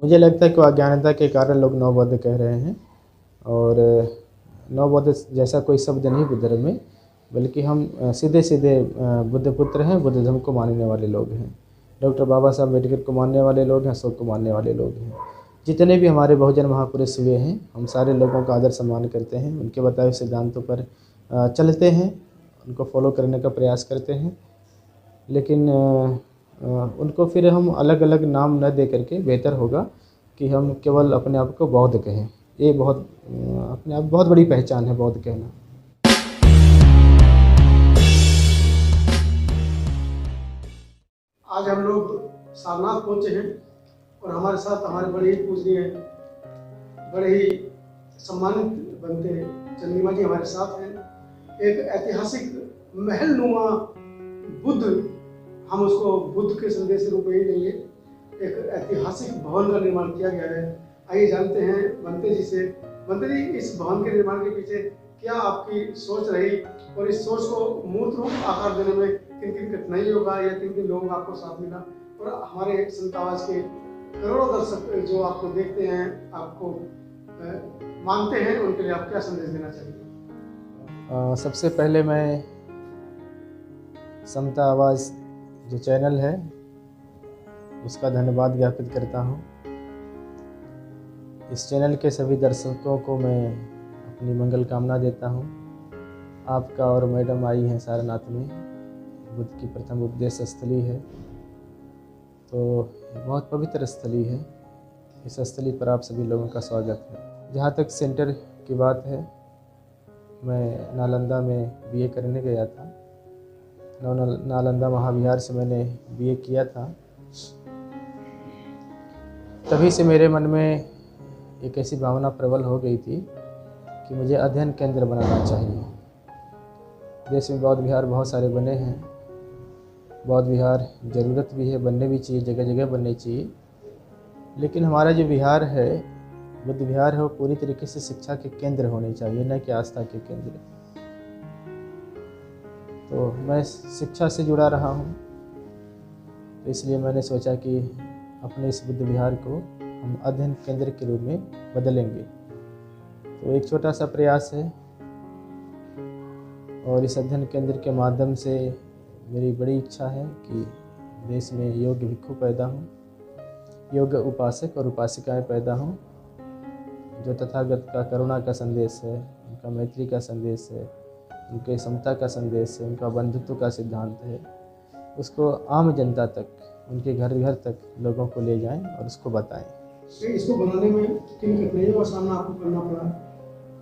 मुझे लगता है कि अज्ञानता के कारण लोग नवबौद्ध कह रहे हैं और नवबौद्ध जैसा कोई शब्द नहीं बुद्ध में, बल्कि हम सीधे सीधे बुद्ध पुत्र हैं, बुद्ध धर्म को मानने वाले लोग हैं। डॉक्टर बाबा साहब अम्बेडकर को मानने वाले लोग हैं, अशोक को मानने वाले लोग हैं। जितने भी हमारे बहुजन महापुरुष हुए हैं, हम सारे लोगों का आदर सम्मान करते हैं, उनके बताए हुए सिद्धांतों पर चलते हैं, उनको फॉलो करने का प्रयास करते हैं। लेकिन उनको फिर हम अलग अलग नाम न दे करके बेहतर होगा कि हम केवल अपने आप को बौद्ध कहें। ये बहुत अपने आप बहुत बड़ी पहचान है बौद्ध कहना। आज हम लोग सारनाथ पहुंचे हैं और हमारे साथ हमारे बड़े ही पूजनीय, बड़े ही सम्मानित बनते चंद्रिमा जी हमारे साथ हैं। एक ऐतिहासिक महल नुमा बुद्ध, हम उसको बुद्ध के संदेश के रूप में ही लेंगे, एक ऐतिहासिक भवन का निर्माण किया गया है। आइए जानते हैं बनते जी से। बनते जी, इस भवन के निर्माण के पीछे क्या आपकी सोच रही और इस सोच को मूर्त रूप आकार देने में किन किन कठिनाइयों का या किन किन लोगों का आपको साथ मिला, और हमारे संत आवाज के करोड़ों दर्शक जो आपको देखते हैं, आपको मानते हैं, उनके लिए आप क्या संदेश देना चाहिए? सबसे पहले मैं समता आवाज़ जो चैनल है उसका धन्यवाद ज्ञापित करता हूँ। इस चैनल के सभी दर्शकों को मैं अपनी मंगल कामना देता हूँ। आपका और मैडम आई हैं सारनाथ में, बुद्ध की प्रथम उपदेश स्थली है, तो बहुत पवित्र स्थली है। इस स्थली पर आप सभी लोगों का स्वागत है। जहाँ तक सेंटर की बात है, मैं नालंदा में बीए करने गया था। नालंदा महाविहार से मैंने बीए किया था। तभी से मेरे मन में एक ऐसी भावना प्रबल हो गई थी कि मुझे अध्ययन केंद्र बनाना चाहिए। देश में बौद्ध विहार बहुत सारे बने हैं, बौद्ध विहार ज़रूरत भी है, बनने भी चाहिए, जगह जगह बनने चाहिए। लेकिन हमारा जो विहार है, बुद्ध विहार है, वो पूरी तरीके से शिक्षा के केंद्र होने चाहिए, न कि आस्था के केंद्र। तो मैं शिक्षा से जुड़ा रहा हूँ, तो इसलिए मैंने सोचा कि अपने इस बुद्ध विहार को हम अध्ययन केंद्र के रूप में बदलेंगे। तो एक छोटा सा प्रयास है और इस अध्ययन केंद्र के माध्यम से मेरी बड़ी इच्छा है कि देश में योग्य भिक्षु पैदा हों, योग्य उपासक और उपासिकाएं पैदा हों, जो तथागत का करुणा का संदेश है, उनका मैत्री का संदेश है, उनके समता का संदेश है, उनका बंधुत्व का सिद्धांत है, उसको आम जनता तक, उनके घर घर तक लोगों को ले जाएं और उसको बताएं। इसको बनाने में किन कठिनाइयों का सामना आपको करना पड़ा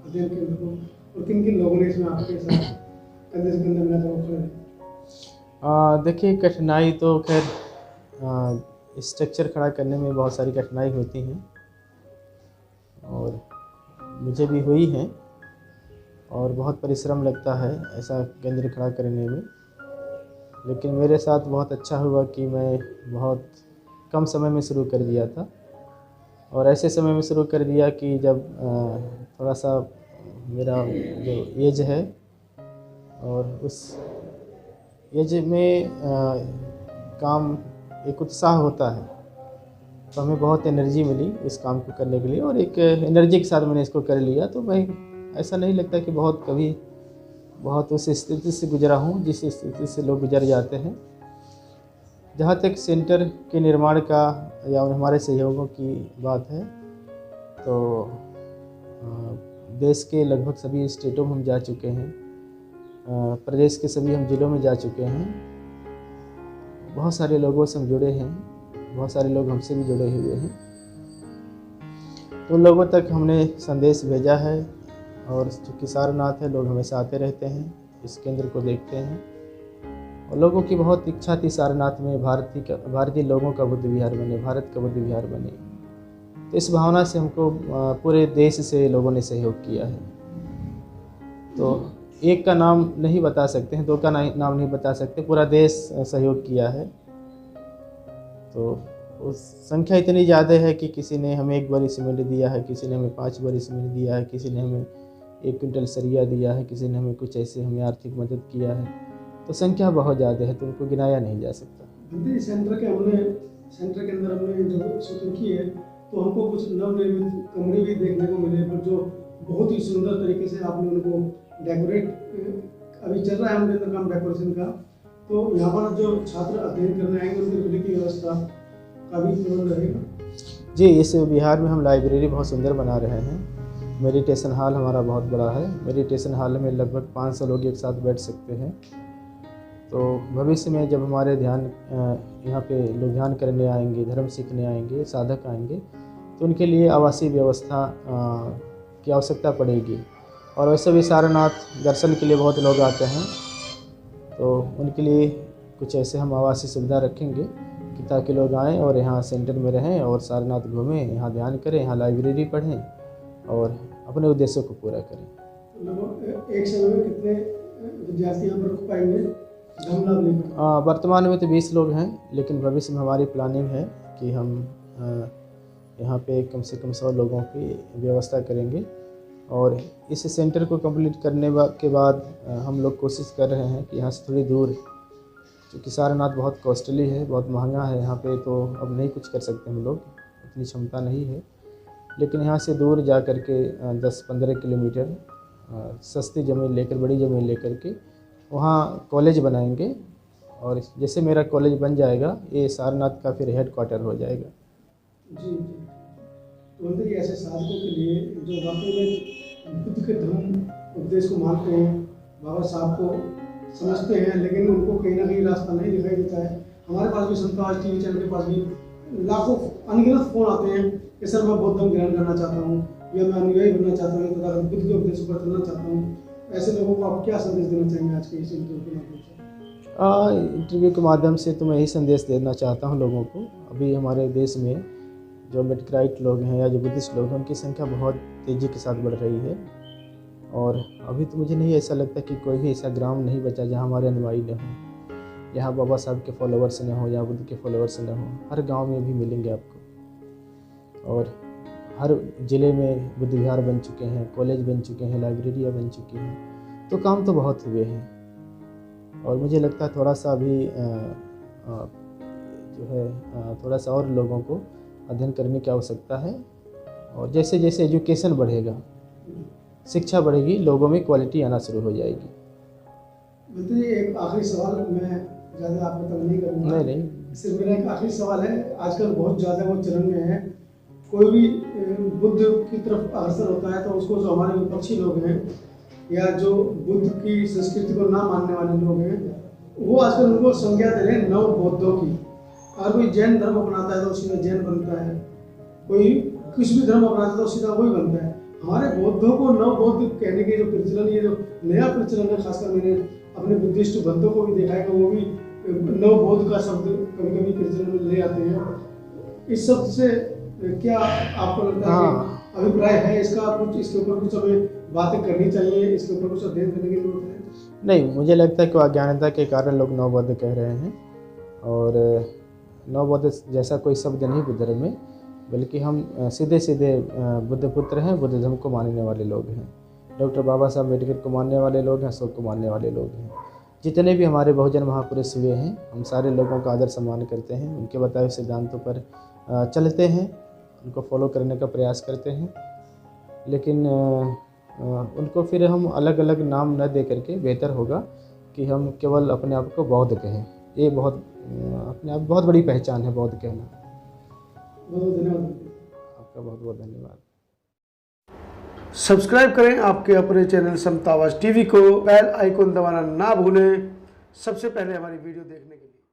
अध्ययन केंद्र को, और किन किन लोगों ने इसमें आपके साथ कंधे से कंधे मिलाकर खड़े? देखिए, कठिनाई तो खैर स्ट्रक्चर खड़ा करने में बहुत सारी कठिनाई होती हैं और मुझे भी हुई हैं, और बहुत परिश्रम लगता है ऐसा केंद्र खड़ा करने में। लेकिन मेरे साथ बहुत अच्छा हुआ कि मैं बहुत कम समय में शुरू कर दिया था, और ऐसे समय में शुरू कर दिया कि जब थोड़ा सा मेरा जो एज है, और उस एज में काम एक उत्साह होता है, तो हमें बहुत एनर्जी मिली इस काम को करने के लिए, और एक एनर्जी के साथ मैंने इसको कर लिया। तो मैं ऐसा नहीं लगता कि बहुत उस स्थिति से गुजरा हूँ जिस स्थिति से लोग गुजर जाते हैं। जहाँ तक सेंटर के निर्माण का या हमारे सहयोगों की बात है, तो देश के लगभग सभी स्टेटों में हम जा चुके हैं, प्रदेश के सभी हम जिलों में जा चुके हैं, बहुत सारे लोगों से हम जुड़े हैं, बहुत सारे लोग हमसे भी जुड़े हुए हैं। तो उन लोगों तक हमने संदेश भेजा है, और चूँकि सारनाथ है, लोग हमेशा आते रहते हैं, इस केंद्र को देखते हैं, और लोगों की बहुत इच्छा थी सारनाथ में भारतीय लोगों का बुद्ध विहार बने, भारत का बुद्ध विहार बने। तो इस भावना से हमको पूरे देश से लोगों ने सहयोग किया है। तो एक का नाम नहीं बता सकते हैं, दो का नाम नहीं बता सकते, पूरा देश सहयोग किया है। तो उस संख्या इतनी ज़्यादा है कि किसी ने हमें 1 बोरी सीमेंट दिया है, किसी ने हमें 5 बोरी सीमेंट दिया है, किसी ने हमें 1 क्विंटल सरिया दिया है, किसी ने हमें कुछ ऐसे हमें आर्थिक मदद किया है। तो संख्या बहुत ज़्यादा है, तो उनको गिनाया नहीं जा सकता। सेंटर के अंदर हमने जो शूटिंग की है, तो हमको कुछ नवनिर्मित कमरे भी देखने को मिले, पर जो बहुत ही सुंदर तरीके से आपने उनको डेकोरेट, अभी चल रहा है हमारे अंदर काम डेकोरेशन का। तो यहाँ पर जो छात्र अध्ययन करने आएंगे उनके रहने की व्यवस्था का भी प्रबंध रहेगा। जी, इस बिहार में हम लाइब्रेरी बहुत सुंदर बना रहे हैं। मेडिटेशन हॉल हमारा बहुत बड़ा है। मेडिटेशन हॉल में लगभग 500 लोग एक साथ बैठ सकते हैं। तो भविष्य में जब हमारे यहाँ पे लोग ध्यान करने आएंगे, धर्म सीखने आएंगे, साधक आएंगे, तो उनके लिए आवासीय व्यवस्था की आवश्यकता पड़ेगी। और वैसे भी सारनाथ दर्शन के लिए बहुत लोग आते हैं, तो उनके लिए कुछ ऐसे हम आवासीय सुविधा रखेंगे कि ताकि लोग आएँ और यहाँ सेंटर में रहें और सारनाथ घूमें, यहाँ ध्यान करें, यहाँ लाइब्रेरी पढ़ें और अपने उद्देश्यों को पूरा करें। तो एक समय में कितने विद्यार्थी यहाँ पर रुक पाएंगे धर्म लाभ लेकर? वर्तमान में तो 20 लोग हैं, लेकिन भविष्य में हमारी प्लानिंग है कि हम यहाँ पे कम से कम 100 लोगों की व्यवस्था करेंगे। और इस सेंटर को कंप्लीट करने के बाद हम लोग कोशिश कर रहे हैं कि यहाँ से थोड़ी दूर, क्योंकि सारनाथ बहुत कॉस्टली है, बहुत महंगा है यहाँ पे, तो अब नहीं कुछ कर सकते हम लोग, इतनी क्षमता नहीं है। लेकिन यहाँ से दूर जा कर के 10-15 किलोमीटर सस्ती ज़मीन लेकर, बड़ी ज़मीन लेकर के वहाँ कॉलेज बनाएंगे। और जैसे मेरा कॉलेज बन जाएगा, ये सारनाथ का फिर हेड क्वार्टर हो जाएगा। जी, तो अंदर ऐसे साधकों के लिए जो वाकई में बुद्ध के धर्म उपदेश को मानते हैं, बाबा साहब को समझते हैं, लेकिन उनको कहीं ना कहीं रास्ता नहीं दिखाई देता है। हमारे पास भी संतवाज टीवी चैनल के पास भी लाखों अनगिनत फ़ोन आते हैं कि सर मैं बौद्ध धर्म ग्रहण करना चाहता हूँ, या मैं अनुयायी बनना चाहता हूँ, तथा बुद्ध के उपदेश पर चलना चाहता हूँ। ऐसे लोगों को आप क्या संदेश देना चाहेंगे आज के इस इंटरव्यू के माध्यम से? इंटरव्यू के माध्यम से तो मैं यही संदेश देना चाहता हूँ लोगों को। अभी हमारे देश में जो मेडिक्राइट लोग हैं या जो बुद्धिस्ट लोग हैं, उनकी संख्या बहुत तेज़ी के साथ बढ़ रही है। और अभी तो मुझे नहीं ऐसा लगता कि कोई भी ऐसा ग्राम नहीं बचा जहाँ हमारे अनुयायी न हो, जहाँ बाबा साहब के फॉलोअर्स न हो, या बुद्ध के फॉलोअर्स न हो। हर गांव में भी मिलेंगे आपको, और हर ज़िले में बुद्ध विहार बन चुके हैं, कॉलेज बन चुके हैं, लाइब्रेरियाँ बन चुकी हैं। तो काम तो बहुत हुए हैं, और मुझे लगता है थोड़ा सा अभी जो है थोड़ा सा और लोगों को अध्ययन करने की आवश्यकता है। और जैसे जैसे एजुकेशन बढ़ेगा, शिक्षा बढ़ेगी, लोगों में क्वालिटी आना शुरू हो जाएगी। मतलब एक आखिरी सवाल, मैं ज़्यादा आपको तंग नहीं करूँगा। नहीं, सिर्फ मेरा एक आखिरी सवाल है। आजकल बहुत ज़्यादा वो चलन में है, कोई भी बुद्ध की तरफ अग्रसर होता है तो उसको जो हमारे विपक्षी लोग हैं या जो बुद्ध की संस्कृति को ना मानने वाले लोग हैं, वो आजकल उनको संज्ञा दे रहे हैं नव बौद्धों की। अगर कोई जैन धर्म अपनाता है तो सीधा जैन बनता है, कोई कुछ भी धर्म अपनाता है तो सीधा वही बनता है। हमारे बौद्धों को नव बौद्ध कहने के जो प्रचलन, ये जो नया प्रचलन है, खासकर मैंने अपने बुद्धिस्ट बंधुओं को भी देखा है कि वो भी नव बौद्ध का शब्द कभी कभी प्रचलन में ले आते हैं। इस शब्द से क्या आपको लगता है कि अभिप्राय है इसका, कुछ इसके ऊपर कुछ हमें बातें करनी चाहिए, इसके ऊपर कुछ अध्ययन करने की जरूरत है? नहीं, मुझे लगता है कि अज्ञानता के कारण लोग नव बौद्ध कह रहे हैं। और नव बौद्ध जैसा कोई शब्द नहीं बुद्ध धर्म में, बल्कि हम सीधे सीधे बुद्ध पुत्र हैं, बुद्ध धर्म को मानने वाले लोग हैं। डॉक्टर बाबा साहब अम्बेडकर को मानने वाले लोग हैं, अशोक को मानने वाले लोग हैं। जितने भी हमारे बहुजन महापुरुष हुए हैं, हम सारे लोगों का आदर सम्मान करते हैं, उनके बताए हुए सिद्धांतों पर चलते हैं, उनको फॉलो करने का प्रयास करते हैं। लेकिन उनको फिर हम अलग अलग नाम न दे करके बेहतर होगा कि हम केवल अपने आप को बौद्ध कहें। ये बहुत अपने आप बहुत बड़ी पहचान है बौद्ध कहना। बहुत धन्यवाद। आपका बहुत बहुत धन्यवाद। सब्सक्राइब करें आपके अपने चैनल समतावाज टीवी को, बेल आइकन दबाना ना भूलें सबसे पहले हमारी वीडियो देखने के लिए।